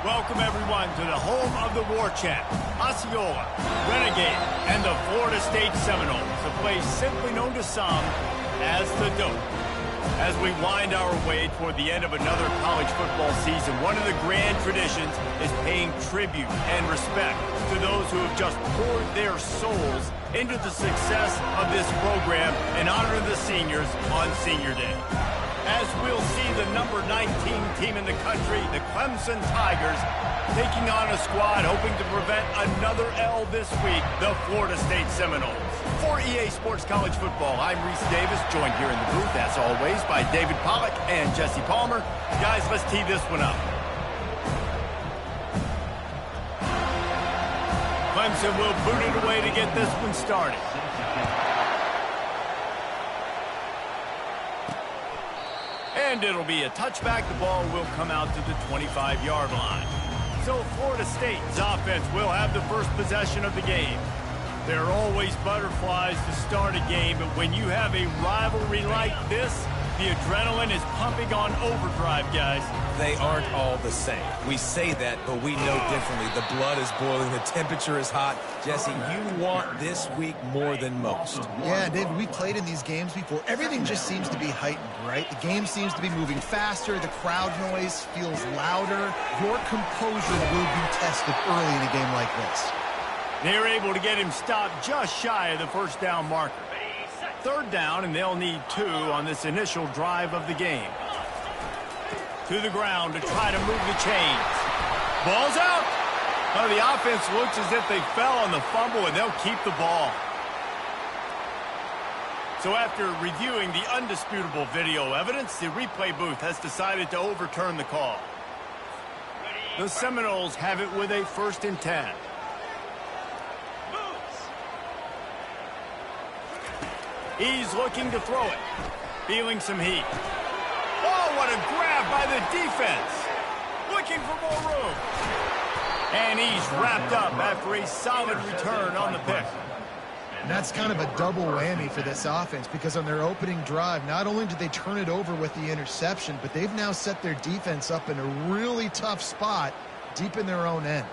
Welcome, everyone, to the home of the War Chant, Osceola, Renegade, and the Florida State Seminoles, a place simply known to some as the Dope. As we wind our way toward the end of another college football season, one of the grand traditions is paying tribute and respect to those who have just poured their souls into the success of this program and honor the seniors on Senior Day. As we'll see the number 19 team in the country, the Clemson Tigers, taking on a squad hoping to prevent another L this week, the Florida State Seminoles. For EA Sports College Football, I'm Reese Davis, joined here in the booth, as always, by David Pollack and Jesse Palmer. Guys, let's tee this one up. Clemson will boot it away to get this one started. And it'll be a touchback. The ball will come out to the 25-yard line. So Florida State's offense will have the first possession of the game. There are always butterflies to start a game, but when you have a rivalry like this, the adrenaline is pumping on overdrive, guys. They aren't all the same. We say that, but we know differently. The blood is boiling. The temperature is hot. Jesse, you want this week more than most. Yeah, David, we played in these games before. Everything just seems to be heightened, right? The game seems to be moving faster. The crowd noise feels louder. Your composure will be tested early in a game like this. They're able to get him stopped just shy of the first down marker. Third down, and they'll need 2 on this initial drive of the game. To the ground to try to move the chains. Ball's out. Oh, the offense looks as if they fell on the fumble, and they'll keep the ball. So after reviewing the undisputable video evidence, the replay booth has decided to overturn the call. The Seminoles have it with a 1st and 10. He's looking to throw it. Feeling some heat. Oh, what a grab by the defense. Looking for more room. And he's wrapped up after a solid return on the pick. And that's kind of a double whammy for this offense, because on their opening drive, not only did they turn it over with the interception, but they've now set their defense up in a really tough spot deep in their own end.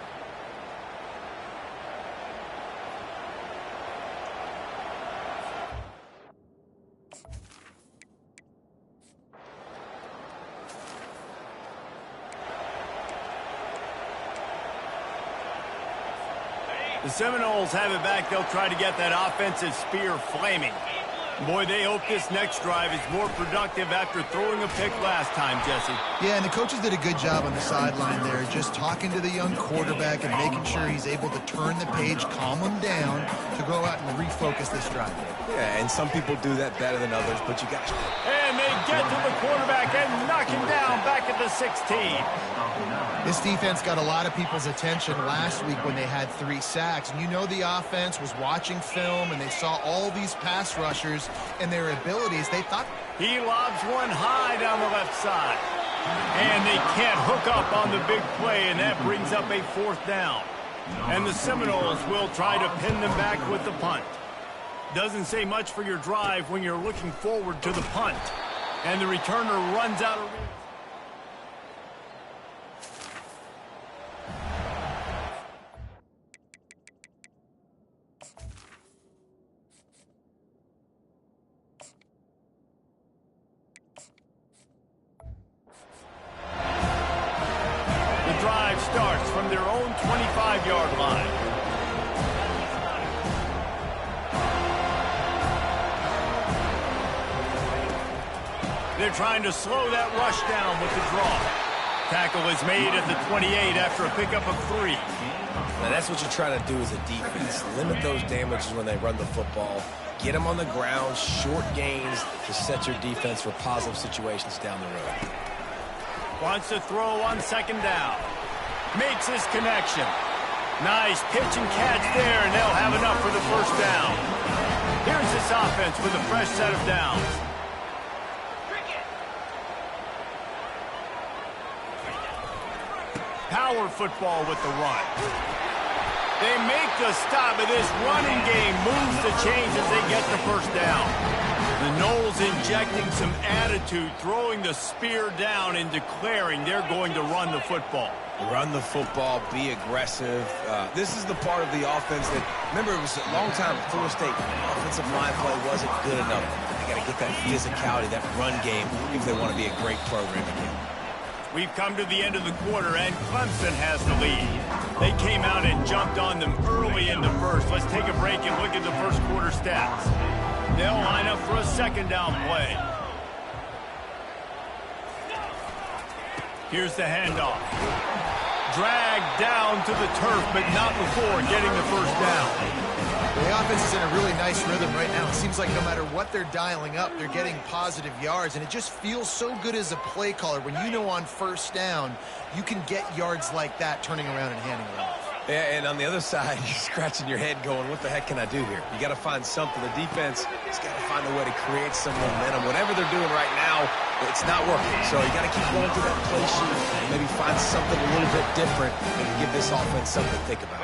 The Seminoles have it back. They'll try to get that offensive spear flaming. Boy, they hope this next drive is more productive after throwing a pick last time, Jesse. Yeah, and the coaches did a good job on the sideline there, just talking to the young quarterback and making sure he's able to turn the page, calm him down, to go out and refocus this drive. Yeah, and some people do that better than others, but you got to. And they get to the quarterback and knock him down back at the 16. This defense got a lot of people's attention last week when they had 3 sacks. And you know the offense was watching film, and they saw all these pass rushers and their abilities. They thought he lobs one high down the left side. And they can't hook up on the big play, and that brings up a 4th down. And the Seminoles will try to pin them back with the punt. Doesn't say much for your drive when you're looking forward to the punt. And the returner runs out of reach. Drive starts from their own 25-yard line. They're trying to slow that rush down with the draw. Tackle is made at the 28 after a pickup of 3. Now that's what you try to do as a defense. Limit those damages when they run the football. Get them on the ground, short gains to set your defense for positive situations down the road. Wants to throw on 2nd down. Makes his connection. Nice pitch and catch there, and they'll have enough for the 1st down. Here's this offense with a fresh set of downs. Power football with the run. They make the stop, but this running game moves the chains as they get the 1st down. The Noles injecting some attitude, throwing the spear down and declaring they're going to run the football. Run the football, be aggressive. This is the part of the offense that, remember, it was a long time before State. Offensive line play wasn't good enough. They got to get that physicality, that run game, if they want to be a great program again. We've come to the end of the quarter, and Clemson has the lead. They came out and jumped on them early in the first. Let's take a break and look at the first quarter stats. They'll line up for a second down play. Here's the handoff. Dragged down to the turf, but not before getting the first down. The offense is in a really nice rhythm right now. It seems like no matter what they're dialing up, they're getting positive yards, and it just feels so good as a play caller when you know on first down you can get yards like that turning around and handing it off. Yeah, and on the other side, you're scratching your head going, what the heck can I do here? You got to find something. The defense has got to find a way to create some momentum. Whatever they're doing right now, it's not working. So you got to keep going through that play sheet and maybe find something a little bit different and give this offense something to think about.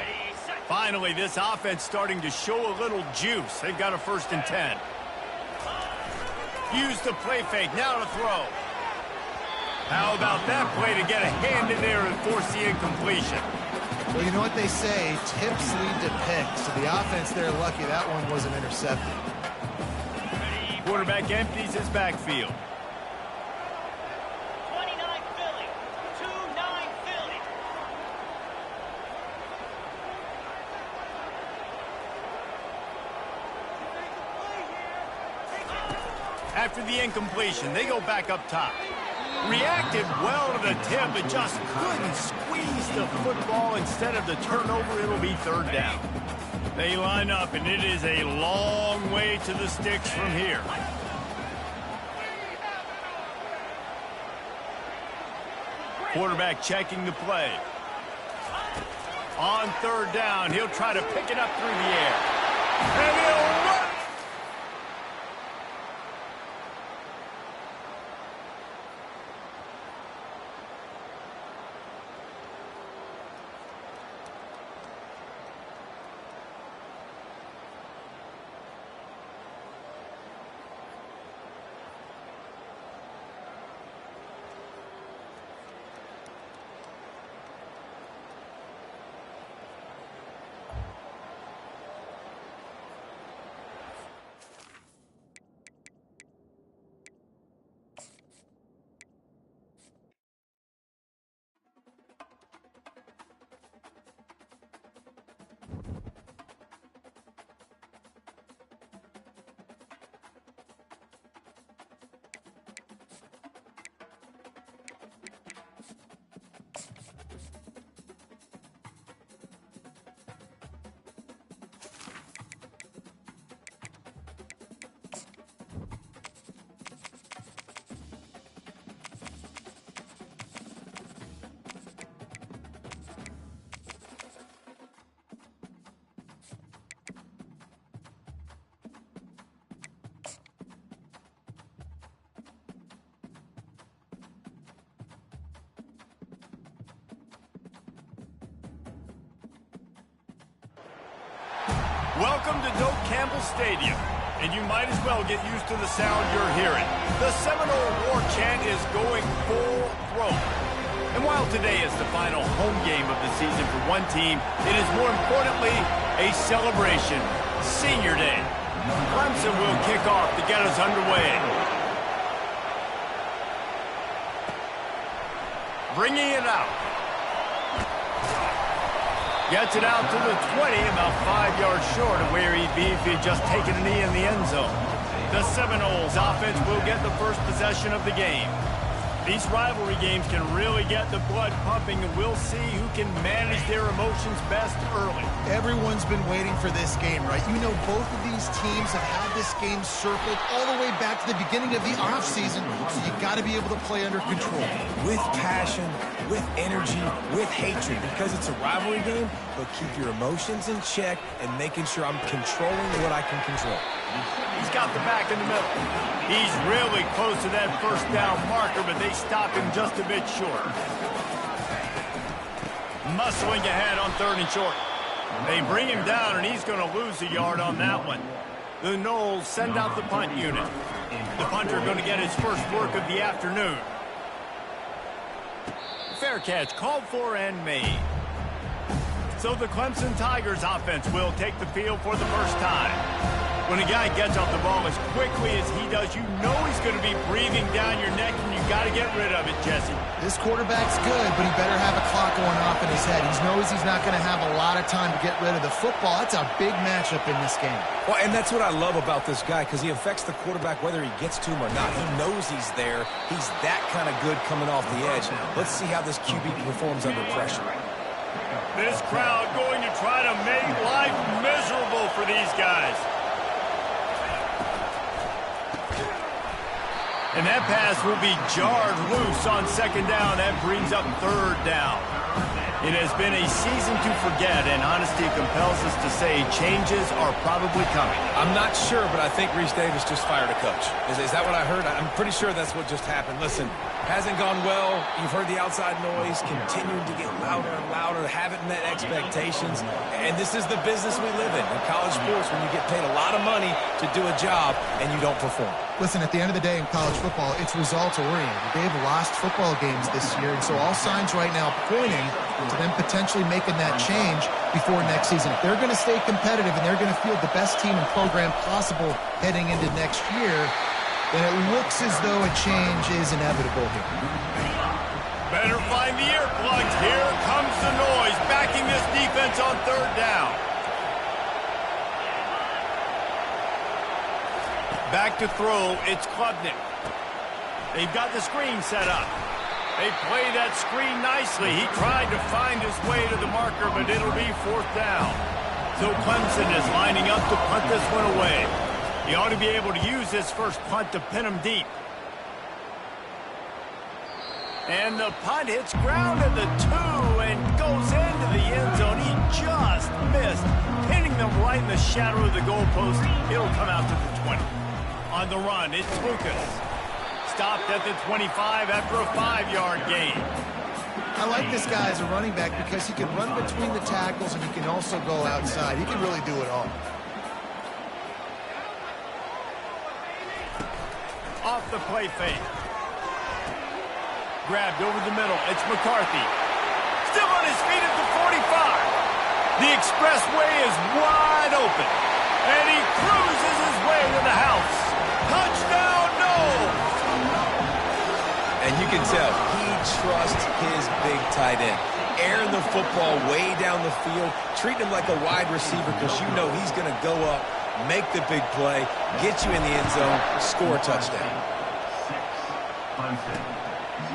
Finally, this offense starting to show a little juice. They've got a 1st and 10. Use the play fake. Now to throw. How about that play to get a hand in there and force the incompletion? Well, you know what they say, tips lead to picks. So the offense, they're lucky that one wasn't intercepted. Quarterback empties his backfield. 29 Philly, 2-9 Philly. After the incompletion, they go back up top. Reacted well to the tip, but just couldn't squeeze the football. Instead of the turnover, it'll be 3rd down. They line up, and it is a long way to the sticks from here. Quarterback checking the play. On 3rd down, he'll try to pick it up through the air. And he'll run. Welcome to Doak Campbell Stadium, and you might as well get used to the sound you're hearing. The Seminole War Chant is going full throat. And while today is the final home game of the season for one team, it is more importantly a celebration. Senior Day. Clemson will kick off to get us underway. Bringing it out. Gets it out to the 20, about 5 yards short of where he'd be if he'd just taken a knee in the end zone. The Seminoles offense will get the first possession of the game. These rivalry games can really get the blood pumping, and we'll see who can manage their emotions best early. Everyone's been waiting for this game, right? You know, both of these teams have had this game circled all the way back to the beginning of the offseason, so you got to be able to play under control. With passion, with energy, with hatred, because it's a rivalry game, but keep your emotions in check and making sure I'm controlling what I can control. He's got the back in the middle. He's really close to that first down marker, but they stop him just a bit short. Muscling ahead on 3rd and short. They bring him down, and he's going to lose a yard on that one. The Noles send out the punt unit. The punter going to get his first work of the afternoon. Fair catch, called for and made. So the Clemson Tigers offense will take the field for the first time. When a guy gets off the ball as quickly as he does, you know he's going to be breathing down your neck, and you got to get rid of it, Jesse. This quarterback's good, but he better have a clock going off in his head. He knows he's not going to have a lot of time to get rid of the football. That's a big matchup in this game. Well, and that's what I love about this guy, because he affects the quarterback whether he gets to him or not. He knows he's there. He's that kind of good coming off the edge. Let's see how this QB performs under pressure. This crowd going to try to make life miserable for these guys. And that pass will be jarred loose on second down. That brings up third down. It has been a season to forget, and honesty compels us to say changes are probably coming. I'm not sure, but I think Reese Davis just fired a coach. Is that what I heard? I'm pretty sure that's what just happened. Listen, hasn't gone well. You've heard the outside noise, continuing to get louder and louder, haven't met expectations. And this is the business we live in college sports, when you get paid a lot of money to do a job and you don't perform. Listen, at the end of the day in college football, it's results-oriented. They've lost football games this year, and so all signs right now pointing to them potentially making that change before next season. If they're going to stay competitive and they're going to field the best team and program possible heading into next year, then it looks as though a change is inevitable here. Better find the earplugs. Here comes the noise, backing this defense on third down. Back to throw, it's Klubnik. They've got the screen set up. They play that screen nicely. He tried to find his way to the marker, but it'll be fourth down. So Clemson is lining up to punt this one away. He ought to be able to use this first punt to pin him deep. And the punt hits ground at the 2 and goes into the end zone. He just missed, pinning them right in the shadow of the goalpost. It'll come out to the 20. On the run, it's Lucas. Stopped at the 25 after a 5-yard gain. I like this guy as a running back because he can run between the tackles and he can also go outside. He can really do it all. Off the play fake. Grabbed over the middle. It's McCarthy. Still on his feet at the 45. The expressway is wide open. And he cruises his way to the house. Touchdown, no! And you can tell he trusts his big tight end. Airing the football way down the field. Treating him like a wide receiver because you know he's going to go up, make the big play, get you in the end zone, score a touchdown.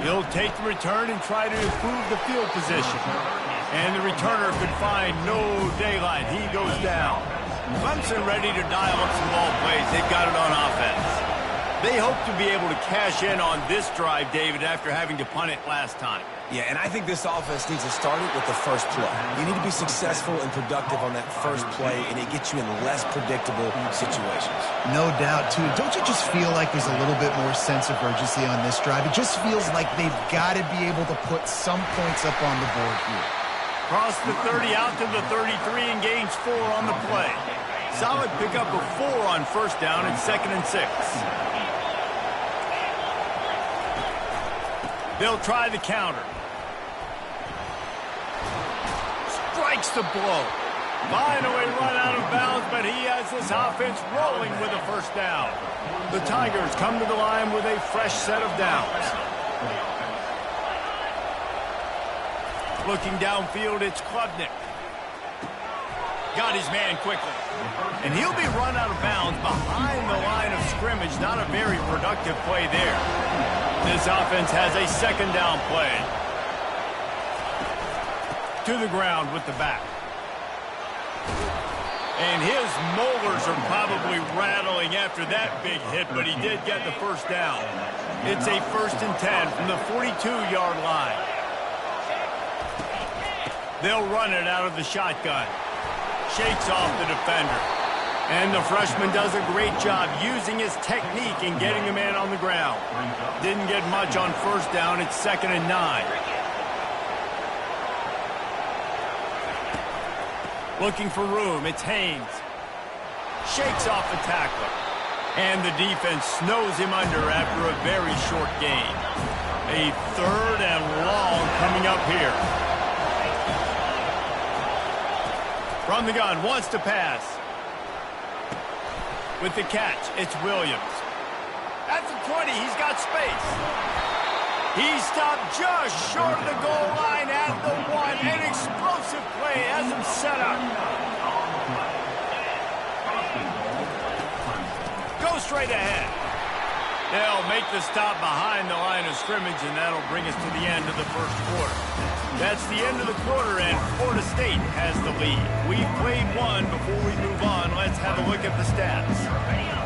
He'll take the return and try to improve the field position. And the returner could find no daylight. He goes down. Clemson ready to dial up some ball plays. They've got it on offense. They hope to be able to cash in on this drive, David, after having to punt it last time. Yeah, and I think this offense needs to start it with the first play. You need to be successful and productive on that first play, and it gets you in less predictable situations. No doubt, too. Don't you just feel like there's a little bit more sense of urgency on this drive? It just feels like they've got to be able to put some points up on the board here. Cross the 30 out to the 33 and gains 4 on the play. Solid pickup of 4 on first down and 2nd and 6. They'll try the counter. Strikes the blow. Finally run out of bounds, but he has this offense rolling with a first down. The Tigers come to the line with a fresh set of downs. Looking downfield, it's Klubnik. Got his man quickly. And he'll be run out of bounds behind the line of scrimmage. Not a very productive play there. This offense has a 2nd down play. To the ground with the back. And his molars are probably rattling after that big hit, but he did get the first down. It's a 1st and 10 from the 42-yard line. They'll run it out of the shotgun. Shakes off the defender. And the freshman does a great job using his technique and getting the man on the ground. Didn't get much on first down. It's 2nd and 9. Looking for room. It's Haynes. Shakes off the tackler. And the defense snows him under after a very short gain. A 3rd and long coming up here. From the gun, wants to pass. With the catch, it's Williams. At the 20, he's got space. He stopped just short of the goal line at the 1. An explosive play has him set up. Go straight ahead. They'll make the stop behind the line of scrimmage, and that'll bring us to the end of the first quarter. That's the end of the quarter, and Florida State has the lead. We've played one. Before we move on, let's have a look at the stats.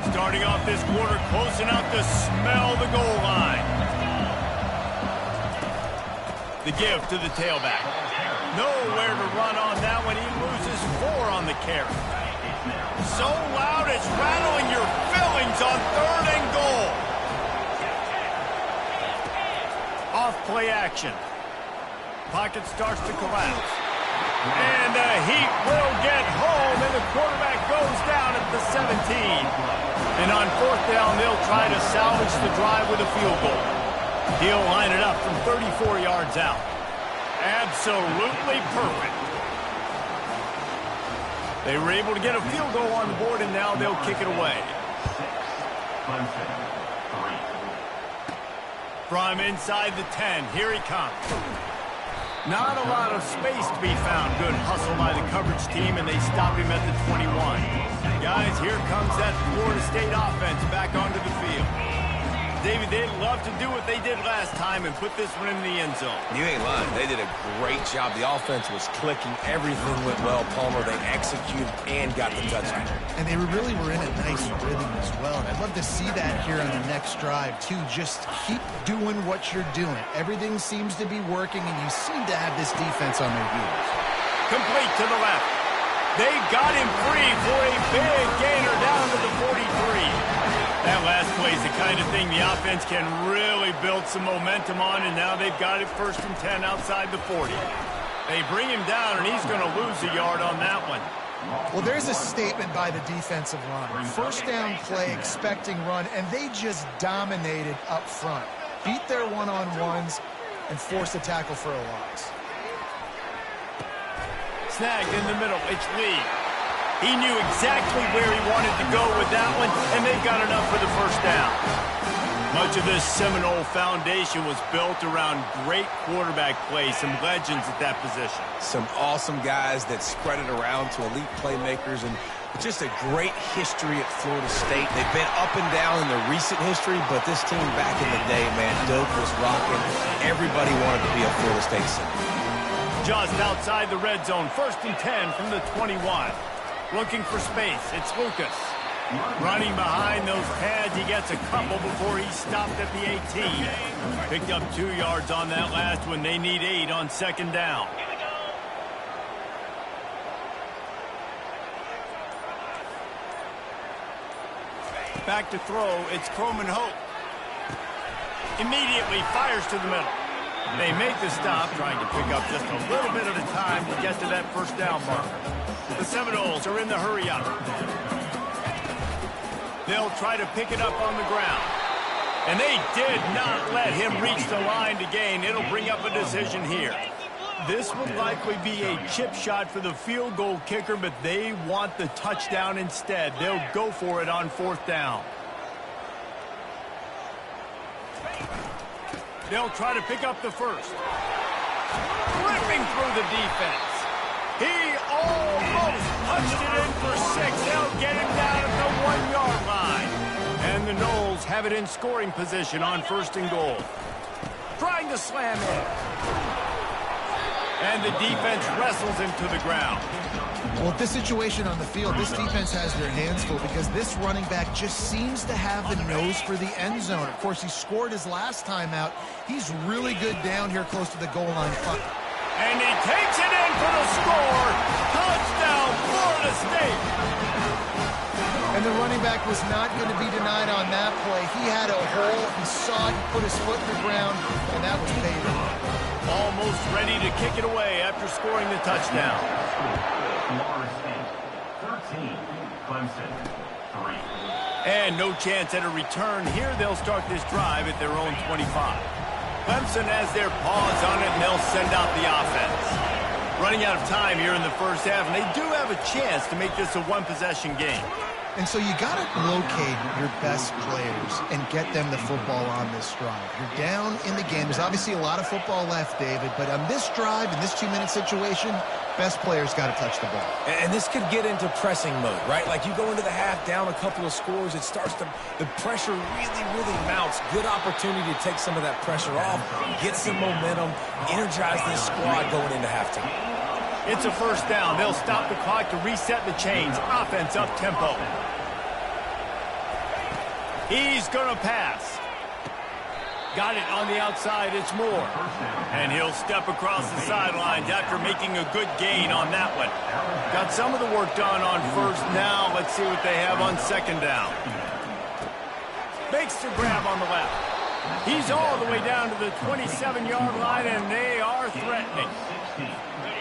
Starting off this quarter, close enough to smell the goal line. The give to the tailback. Nowhere to run on that one. He loses 4 on the carry. So loud it's rattling your fillings on 3rd and goal. Off play action. Pocket starts to collapse. And the Heat will get home, and the quarterback goes down at the 17. And on 4th down, they'll try to salvage the drive with a field goal. He'll line it up from 34 yards out. Absolutely perfect. They were able to get a field goal on the board, and now they'll kick it away. From inside the 10, here he comes. Not a lot of space to be found. Good hustle by the coverage team, and they stop him at the 21. Guys, here comes that Florida State offense back onto the field. David, they'd love to do what they did last time and put this one in the end zone. You ain't lying. They did a great job. The offense was clicking. Everything went well. Palmer, they executed and got the touchdown. And they really were in a nice rhythm as well. And I'd love to see that here on the next drive, too. Just keep doing what you're doing. Everything seems to be working, and you seem to have this defense on their heels. Complete to the left. They got him free for a big gainer down to the 43. That last play is the kind of thing the offense can really build some momentum on, and now they've got it 1st and 10 outside the 40. They bring him down, and he's going to lose a yard on that one. Well, there's a statement by the defensive line. 1st down play, expecting run, and they just dominated up front. Beat their one-on-ones and forced a tackle for a loss. Snagged in the middle. It's Lee. He knew exactly where he wanted to go with that one, and they've got enough for the 1st down. Much of this Seminole foundation was built around great quarterback play, some legends at that position. Some awesome guys that spread it around to elite playmakers, and just a great history at Florida State. They've been up and down in the recent history, but this team back in the day, man, Doak was rocking. Everybody wanted to be a Florida State Seminole. Just outside the red zone, 1st and 10 from the 21. Looking for space, it's Lucas. Running behind those pads, he gets a couple before he stopped at the 18. Picked up 2 yards on that last one. They need 8 on 2nd down. Back to throw, it's Croman Hope. Immediately fires to the middle. They make the stop, trying to pick up just a little bit at a time to get to that 1st down marker. The Seminoles are in the hurry-up. They'll try to pick it up on the ground. And they did not let him reach the line to gain. It'll bring up a decision here. This would likely be a chip shot for the field goal kicker, but they want the touchdown instead. They'll go for it on 4th down. They'll try to pick up the 1st. Ripping through the defense. He almost punched it in for 6. They'll get him down at the 1-yard line. And the Noles have it in scoring position on 1st and goal. Trying to slam in. And the defense wrestles him to the ground. Well, with this situation on the field, this defense has their hands full because this running back just seems to have the nose for the end zone. Of course, he scored his last time out. He's really good down here close to the goal line. And he takes it in for the score. Touchdown, Florida State. And the running back was not going to be denied on that play. He had a hole. He saw it, put his foot in the ground, and that was paid off. Almost ready to kick it away after scoring the touchdown. Florida State, 13, Clemson, 3. And no chance at a return here. They'll start this drive at their own 25. Clemson has their paws on it, and they'll send out the offense. Running out of time here in the first half, and they do have a chance to make this a one-possession game. And so you got to locate your best players and get them the football on this drive. You're down in the game. There's obviously a lot of football left, David, but on this drive, in this 2-minute situation, best players got to touch the ball. And this could get into pressing mode, right? Like you go into the half down a couple of scores, it starts to, the pressure really mounts. Good opportunity to take some of that pressure off, get some momentum, energize this squad going into halftime. It's a first down. They'll stop the clock to reset the chains. Offense up tempo. He's going to pass. Got it on the outside. It's Moore. And he'll step across the sidelines after making a good gain on that one. Got some of the work done on first. Now let's see what they have on second down. Makes the grab on the left. He's all the way down to the 27-yard line, and they are threatening.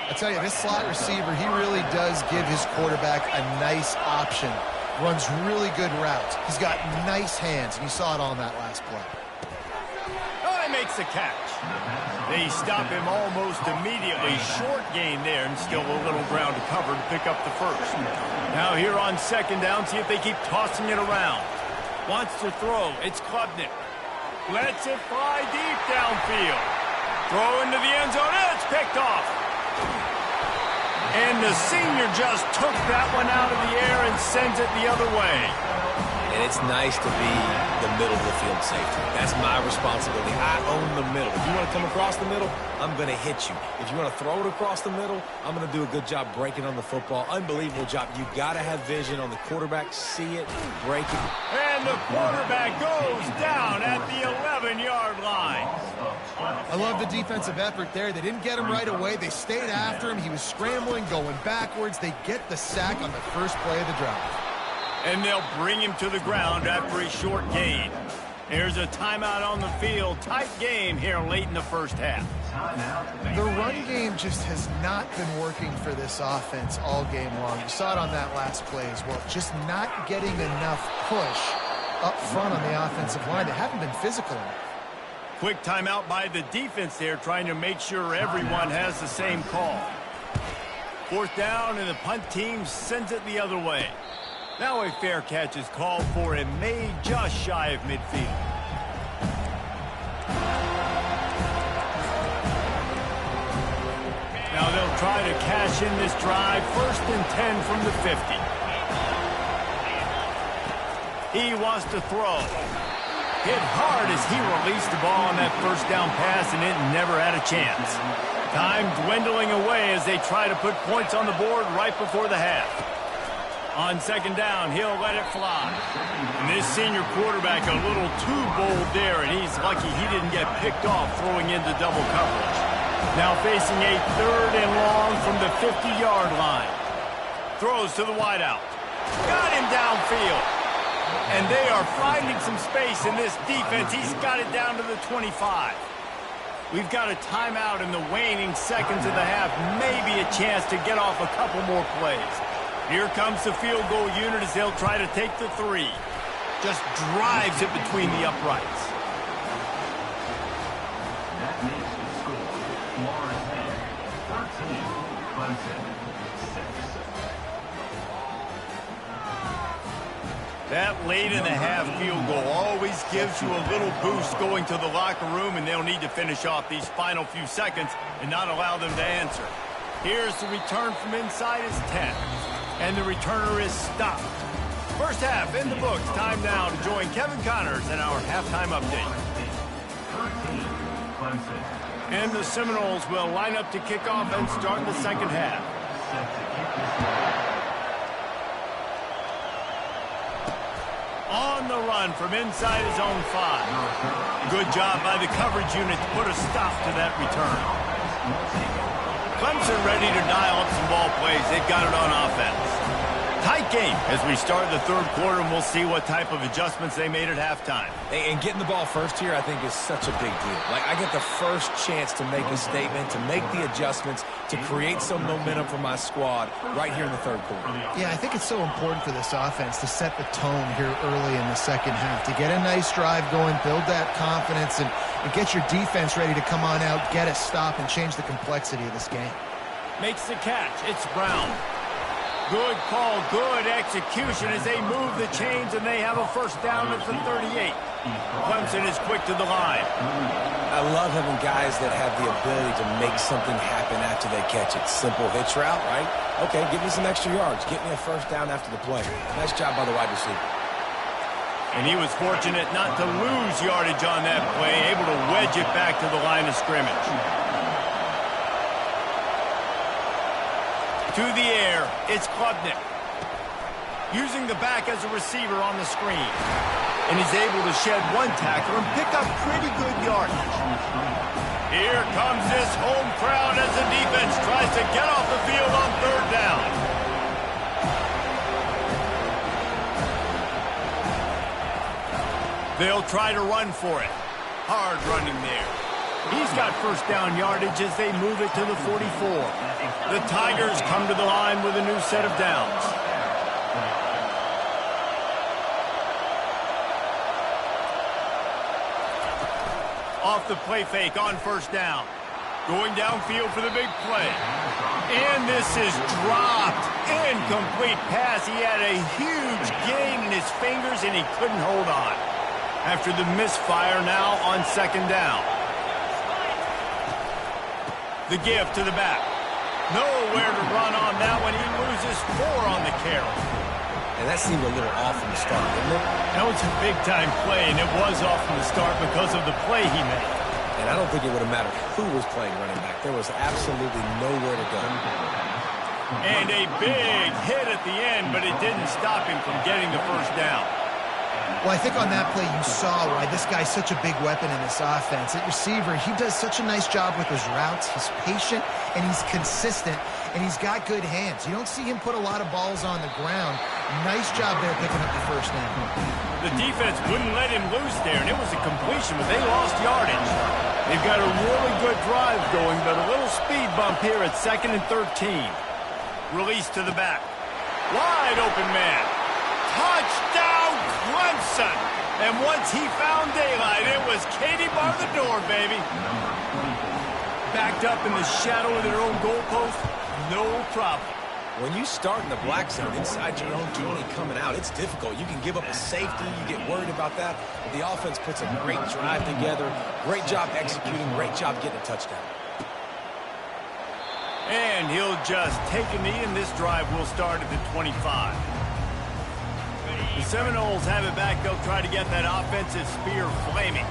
I tell you, this slot receiver, he really does give his quarterback a nice option. Runs really good routes. He's got nice hands, and you saw it on that last play. Oh, he makes the catch. They stop him almost immediately. Short gain there, and still a little ground to cover to pick up the first. Now here on second down, see if they keep tossing it around. Wants to throw. It's Klubnik. Lets it fly deep downfield. Throw into the end zone. It's picked off. And the senior just took that one out of the air and sends it the other way. And it's nice to be the middle of the field safety. That's my responsibility. I own the middle. If you want to come across the middle, I'm going to hit you. If you want to throw it across the middle, I'm going to do a good job breaking on the football. Unbelievable job. You got to have vision on the quarterback. See it, break it. And the quarterback goes down at the 11-yard line. I love the defensive effort there. They didn't get him right away. They stayed after him. He was scrambling, going backwards. They get the sack on the first play of the drive. And they'll bring him to the ground after a short gain. There's a timeout on the field. Tight game here late in the first half. The run game just has not been working for this offense all game long. You saw it on that last play as well. Just not getting enough push up front on the offensive line. They haven't been physical enough. Quick timeout by the defense there, trying to make sure everyone has the same call. Fourth down, and the punt team sends it the other way. Now a fair catch is called for and made just shy of midfield. Now they'll try to cash in this drive. 1st and 10 from the 50. He wants to throw. Hit hard as he released the ball on that first down pass, and it never had a chance. Time dwindling away as they try to put points on the board right before the half. On second down, he'll let it fly. And this senior quarterback a little too bold there, and he's lucky he didn't get picked off throwing into double coverage. Now facing a 3rd and long from the 50-yard line. Throws to the wideout. Got him downfield. And they are finding some space in this defense. He's got it down to the 25. We've got a timeout in the waning seconds of the half. Maybe a chance to get off a couple more plays. Here comes the field goal unit as they'll try to take the 3. Just drives it between the uprights. That makes the score. Florida 10, 13, Clemson 6. That late in the half field goal always gives you a little boost going to the locker room, and they'll need to finish off these final few seconds and not allow them to answer. Here's the return from inside his 10. And the returner is stopped. First half in the books. Time now to join Kevin Connors in our halftime update. 13, Clemson. And the Seminoles will line up to kick off and start the second half. Set to kick this drive. On the run from inside his own 5. Good job by the coverage unit to put a stop to that return. Clemson ready to dial up some ball plays. They've got it on offense. Tight game as we start the third quarter, and we'll see what type of adjustments they made at halftime. And getting the ball first here, I think, is such a big deal. Like, I get the first chance to make a statement, to make the adjustments, to create some momentum for my squad right here in the third quarter. Yeah, I think it's so important for this offense to set the tone here early in the second half, to get a nice drive going, build that confidence, and get your defense ready to come on out, get a stop, and change the complexity of this game. Makes the catch. It's Brown. Good call, good execution as they move the chains, and they have a first down at the 38. Clemson is quick to the line. I love having guys that have the ability to make something happen after they catch it. Simple hitch route, right? Okay, give me some extra yards. Get me a first down after the play. Nice job by the wide receiver. And he was fortunate not to lose yardage on that play, able to wedge it back to the line of scrimmage. To the air, it's Klubnik. Using the back as a receiver on the screen. And he's able to shed one tackle and pick up pretty good yardage. Here comes this home crowd as the defense tries to get off the field on third down. They'll try to run for it. Hard running there. He's got first down yardage as they move it to the 44. The Tigers come to the line with a new set of downs. Off the play fake on first down. Going downfield for the big play. And this is dropped. Incomplete pass. He had a huge gain in his fingers and he couldn't hold on. After the misfire now on second down. The give to the back. Nowhere to run on that one. He loses 4 on the carry. And that seemed a little off from the start, didn't it? That was a big-time play, and it was off from the start because of the play he made. And I don't think it would have mattered who was playing running back. There was absolutely nowhere to go. And a big hit at the end, but it didn't stop him from getting the first down. Well, I think on that play you saw why this guy's such a big weapon in this offense. At receiver, he does such a nice job with his routes. He's patient, and he's consistent, and he's got good hands. You don't see him put a lot of balls on the ground. Nice job there picking up the first down. The defense wouldn't let him loose there, and it was a completion, but they lost yardage. They've got a really good drive going, but a little speed bump here at 2nd and 13. Release to the back. Wide open man. Touchdown, Clemson! And once he found daylight, it was Katie bar the door, baby. Backed up in the shadow of their own goalpost, no problem. When you start in the black zone inside your own 20 coming out, it's difficult. You can give up a safety. You get worried about that. But the offense puts a great drive together. Great job executing. Great job getting a touchdown. And he'll just take a knee, and this drive will start at the 25. The Seminoles have it back. They'll try to get that offensive spear flaming.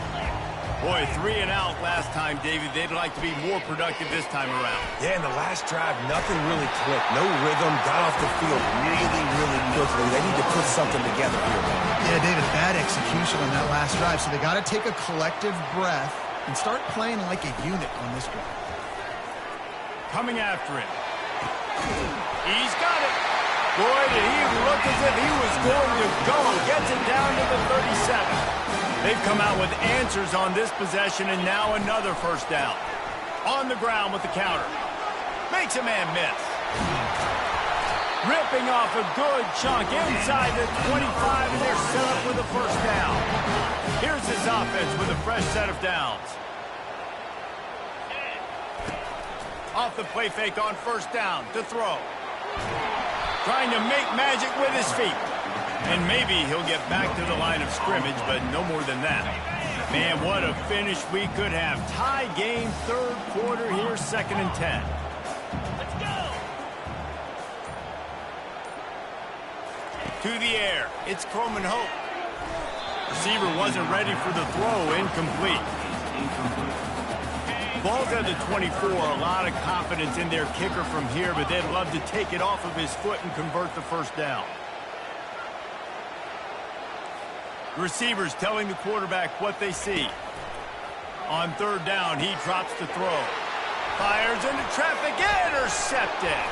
Boy, 3 and out last time, David. They'd like to be more productive this time around. Yeah, in the last drive, nothing really clicked. No rhythm. Got off the field really, really quickly. They need to put something together here. Yeah, David, bad execution on that last drive, so they got to take a collective breath and start playing like a unit on this drive. Coming after him. He's got it. Boy, did he look as if he was going to go. Gets it down to the 37. They've come out with answers on this possession, and now another first down. On the ground with the counter. Makes a man miss. Ripping off a good chunk inside the 25, and they're set up with a first down. Here's this offense with a fresh set of downs. Off the play fake on first down to throw. Trying to make magic with his feet. And maybe he'll get back to the line of scrimmage, but no more than that. Man, what a finish we could have. Tie game, third quarter here, 2nd and 10. Let's go. To the air, it's Coleman Hope. Receiver wasn't ready for the throw, incomplete. Ball's at the 24, a lot of confidence in their kicker from here, but they'd love to take it off of his foot and convert the first down. Receivers telling the quarterback what they see. On third down, he drops to throw. Fires into traffic, intercepted.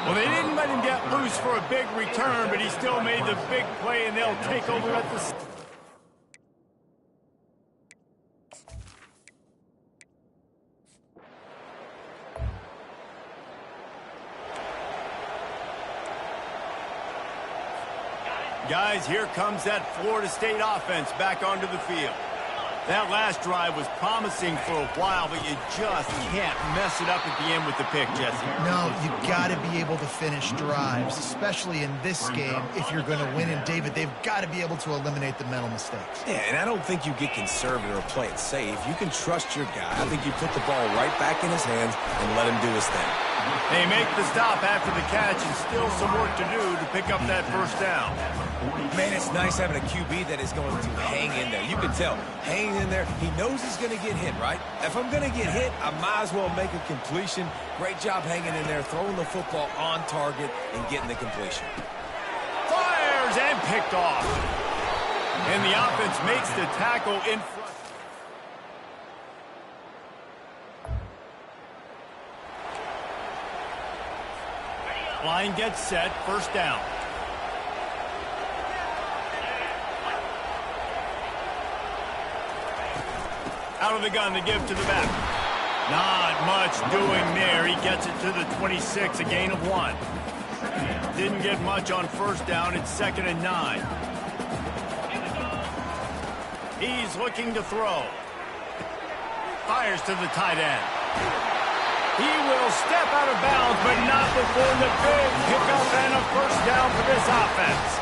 Well, they didn't let him get loose for a big return, but he still made the big play, and they'll take over at the... Guys, here comes that Florida State offense back onto the field. That last drive was promising for a while, but you just can't mess it up at the end with the pick, Jesse. No, you got to be able to finish drives, especially in this game. If you're going to win, and David, they've got to be able to eliminate the mental mistakes. Yeah, and I don't think you get conservative or play it safe. You can trust your guy. I think you put the ball right back in his hands and let him do his thing. They make the stop after the catch, and still some work to do to pick up that first down. Man, it's nice having a QB that is going to hang in there. You can tell, hanging in there, he knows he's going to get hit, right? If I'm going to get hit, I might as well make a completion. Great job hanging in there, throwing the football on target and getting the completion. Fires and picked off. And the offense makes the tackle in front. Line gets set, first down. Out of the gun to give to the back. Not much doing there. He gets it to the 26, a gain of 1. Didn't get much on first down. It's 2nd and 9. He's looking to throw. Fires to the tight end. He will step out of bounds, but not before the big pickup and a first down for this offense.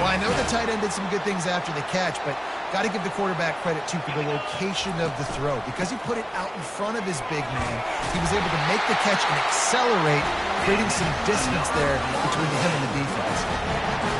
Well, I know the tight end did some good things after the catch, but got to give the quarterback credit, too, for the location of the throw. Because he put it out in front of his big man, he was able to make the catch and accelerate, creating some distance there between him and the defense.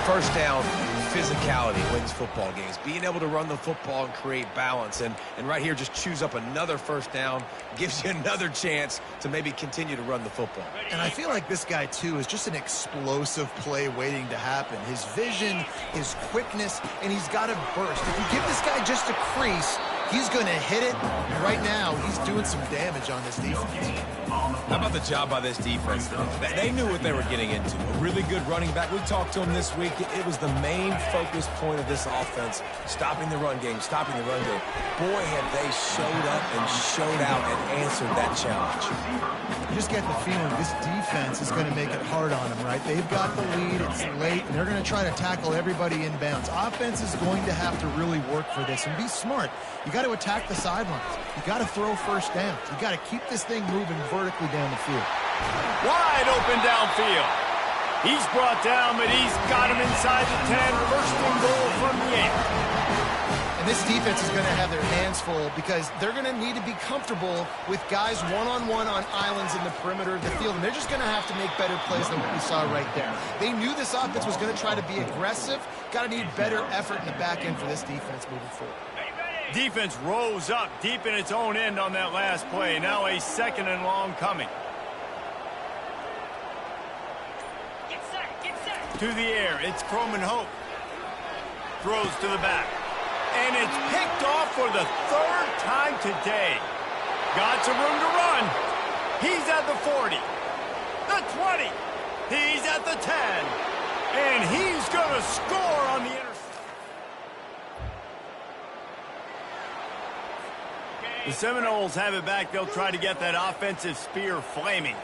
First down, physicality wins football games. Being able to run the football and create balance. And right here, just choose up another first down, gives you another chance to maybe continue to run the football. And I feel like this guy, too, is just an explosive play waiting to happen. His vision, his quickness, and he's got a burst. If you give this guy just a crease, he's going to hit it. And right now, he's doing some damage on this defense. How about the job by this defense? They knew what they were getting into. A really good running back. We talked to him this week. It was the main focus point of this offense, stopping the run game, stopping the run game. Boy, have they showed up and showed out and answered that challenge. You just get the feeling this defense is going to make it hard on them, right? They've got the lead, it's late, and they're going to try to tackle everybody in bounds. Offense is going to have to really work for this and be smart. You got to attack the sidelines. You got to throw first downs. You got to keep this thing moving vertically down the field. Wide open downfield. He's brought down, but he's got him inside the 10. First and goal from the 8. And this defense is going to have their hands full because they're going to need to be comfortable with guys one-on-one on islands in the perimeter of the field. And they're just going to have to make better plays than what we saw right there. They knew this offense was going to try to be aggressive. Got to need better effort in the back end for this defense moving forward. Defense rose up deep in its own end on that last play. Now a 2nd and long coming. Get set. To the air, it's Croman Hope. Throws to the back. And it's picked off for the 3rd time today. Got some room to run. He's at the 40. The 20. He's at the 10. And he's going to score on the interception. The Seminoles have it back. They'll try to get that offensive spear flaming.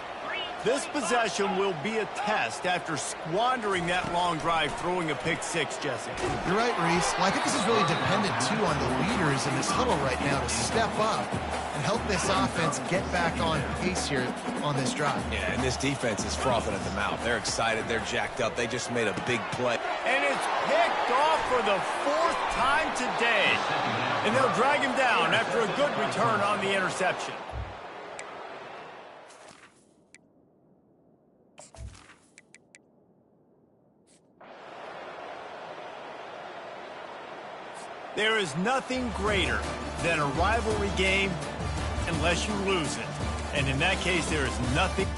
This possession will be a test after squandering that long drive, throwing a pick 6, Jesse. You're right, Reese. Well, I think this is really dependent, too, on the leaders in this huddle right now to step up and help this offense get back on pace here on this drive. Yeah, and this defense is frothing at the mouth. They're excited. They're jacked up. They just made a big play. And it's picked off for the 4th time today. And they'll drag him down after a good return on the interception. There is nothing greater than a rivalry game unless you lose it. And in that case, there is nothing...